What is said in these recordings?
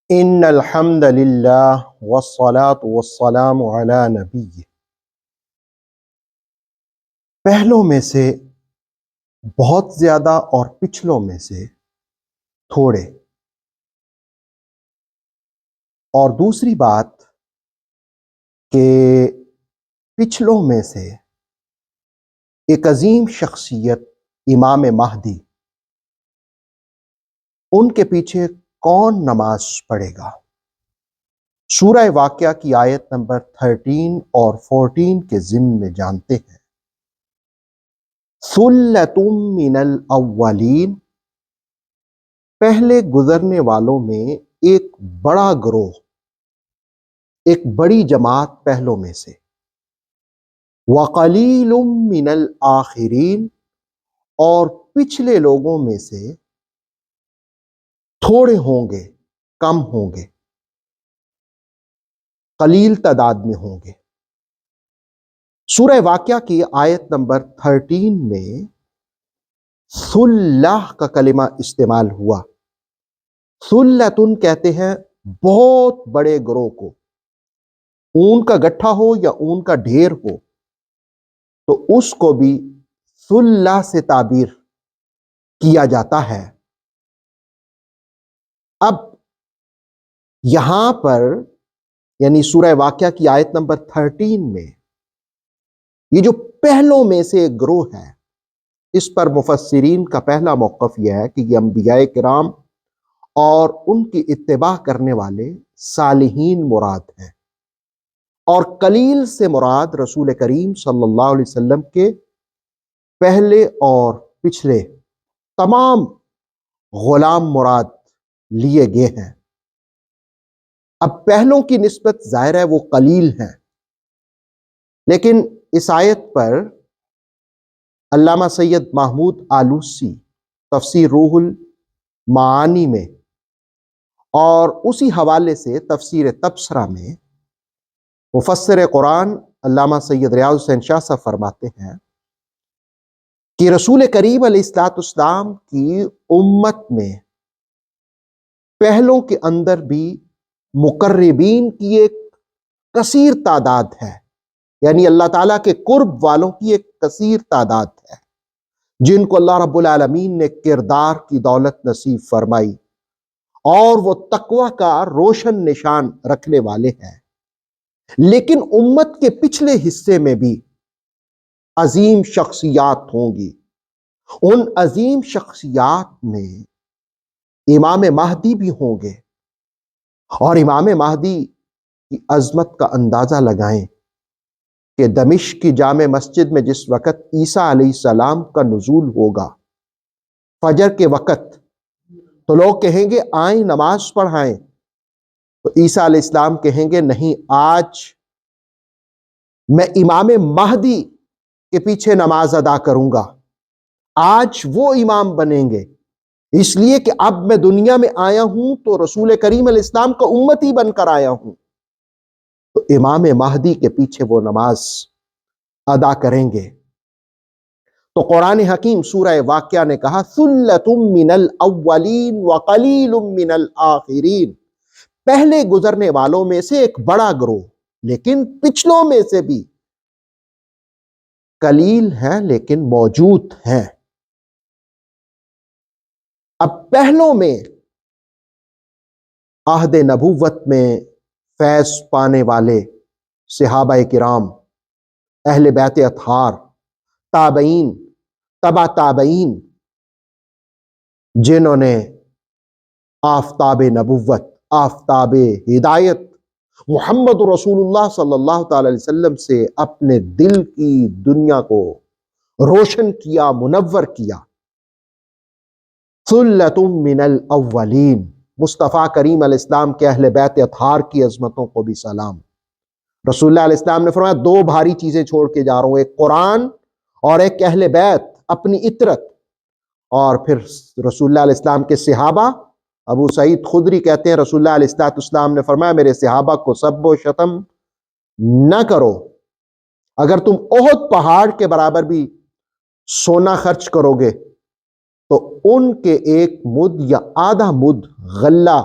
ان الحمد للہ والصلاة والسلام علی نبی. پہلوں میں سے بہت زیادہ اور پچھلوں میں سے تھوڑے. اور دوسری بات کہ پچھلوں میں سے ایک عظیم شخصیت امام مہدی، ان کے پیچھے کون نماز پڑھے گا؟ سورہ واقعہ کی آیت نمبر 13 اور 14 کے ضمن میں جانتے ہیں. ثُلَّةٌ مِّنَ الْأَوَّلِينَ، پہلے گزرنے والوں میں ایک بڑا گروہ، ایک بڑی جماعت پہلوں میں سے. وَقَلِيلٌ مِّنَ الْآخِرِينَ، اور پچھلے لوگوں میں سے تھوڑے ہوں گے، کم ہوں گے، قلیل تعداد میں ہوں گے. سورہ واقعہ کی آیت نمبر 13 میں ثُلَّہ کا کلمہ استعمال ہوا. ثُلَّةٌ کہتے ہیں بہت بڑے گروہ کو. اون کا گٹھا ہو یا اون کا ڈھیر ہو تو اس کو بھی ثُلَّہ سے تعبیر کیا جاتا ہے. اب یہاں پر یعنی سورہ واقعہ کی آیت نمبر 13 میں یہ جو پہلوں میں سے ایک گروہ ہے، اس پر مفسرین کا پہلا موقف یہ ہے کہ یہ انبیاء کرام اور ان کی اتباع کرنے والے صالحین مراد ہیں، اور قلیل سے مراد رسول کریم صلی اللہ علیہ وسلم کے پہلے اور پچھلے تمام غلام مراد لیے گئے ہیں. اب پہلوں کی نسبت ظاہر ہے وہ قلیل ہیں، لیکن اس آیت پر علامہ سید محمود آلوسی تفسیر روح المعانی میں اور اسی حوالے سے تفسیر تبصرہ میں مفسر قرآن علامہ سید ریاض حسین شاہ صاحب فرماتے ہیں کہ رسول کریم علیہ الصلوۃ والسلام کی امت میں پہلوں کے اندر بھی مقربین کی ایک کثیر تعداد ہے، یعنی اللہ تعالیٰ کے قرب والوں کی ایک کثیر تعداد ہے، جن کو اللہ رب العالمین نے کردار کی دولت نصیب فرمائی اور وہ تقوی کا روشن نشان رکھنے والے ہیں. لیکن امت کے پچھلے حصے میں بھی عظیم شخصیات ہوں گی. ان عظیم شخصیات میں امام مہدی بھی ہوں گے، اور امام مہدی کی عظمت کا اندازہ لگائیں کہ دمشق کی جامع مسجد میں جس وقت عیسیٰ علیہ السلام کا نزول ہوگا فجر کے وقت، تو لوگ کہیں گے آئیں نماز پڑھائیں، تو عیسیٰ علیہ السلام کہیں گے نہیں، آج میں امام مہدی کے پیچھے نماز ادا کروں گا، آج وہ امام بنیں گے، اس لیے کہ اب میں دنیا میں آیا ہوں تو رسول کریم علیہ السلام کا امتی بن کر آیا ہوں. تو امام مہدی کے پیچھے وہ نماز ادا کریں گے. تو قرآن حکیم سورہ واقعہ نے کہا ثُلَّةٌ مِّنَ الْأَوَّلِينَ وَقَلِيلٌ مِّنَ الْآخِرِينَ، پہلے گزرنے والوں میں سے ایک بڑا گروہ، لیکن پچھلوں میں سے بھی قلیل ہیں لیکن موجود ہیں. اب پہلوں میں عہد نبوت میں فیض پانے والے صحابہ کرام، اہل بیت اطہار، تابعین، تبع تابعین، جنہوں نے آفتاب نبوت، آفتاب ہدایت محمد رسول اللہ صلی اللہ تعالی علیہ وسلم سے اپنے دل کی دنیا کو روشن کیا، منور کیا. ثُلَّةٌ مِّنَ الْأَوَّلِينَ، مصطفیٰ کریم علیہ السلام کے اہل بیت اطہار کی عظمتوں کو بھی سلام. رسول اللہ علیہ السلام نے فرمایا دو بھاری چیزیں چھوڑ کے جا رہا ہوں، ایک قرآن اور ایک اہل بیت، اپنی اطرت. اور پھر رسول اللہ علیہ السلام کے صحابہ، ابو سعید خدری کہتے ہیں رسول اللہ علیہ السلام نے فرمایا میرے صحابہ کو سب و شتم نہ کرو، اگر تم احد پہاڑ کے برابر بھی سونا خرچ کرو گے تو ان کے ایک مد یا آدھا مد غلہ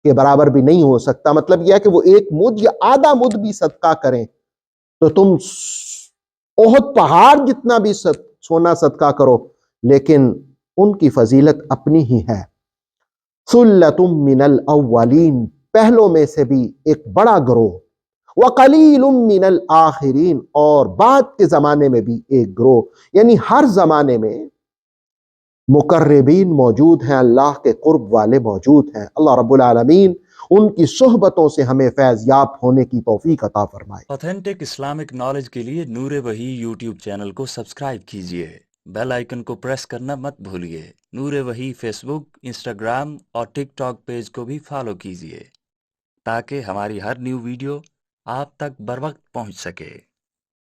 کے برابر بھی نہیں ہو سکتا. مطلب یہ ہے کہ وہ ایک مد یا آدھا مد بھی صدقہ کریں تو تم احد پہاڑ جتنا بھی سونا صدقہ کرو، لیکن ان کی فضیلت اپنی ہی ہے. ثلۃ من الاولین، پہلوں میں سے بھی ایک بڑا گروہ، وقلیل من الآخرین، اور بعد کے زمانے میں بھی ایک گروہ. یعنی ہر زمانے میں مقربین موجود ہیں، اللہ کے قرب والے موجود ہیں. اللہ رب العالمین ان کی صحبتوں سے ہمیں فیض یاب ہونے کی توفیق عطا فرمائے. آتھینٹک اسلامک نالج کے لیے نور وحی یوٹیوب چینل کو سبسکرائب کیجیے، بیل آئیکن کو پریس کرنا مت بھولیے. نور وحی فیس بک، انسٹاگرام اور ٹک ٹاک پیج کو بھی فالو کیجیے تاکہ ہماری ہر نیو ویڈیو آپ تک بر وقت پہنچ سکے.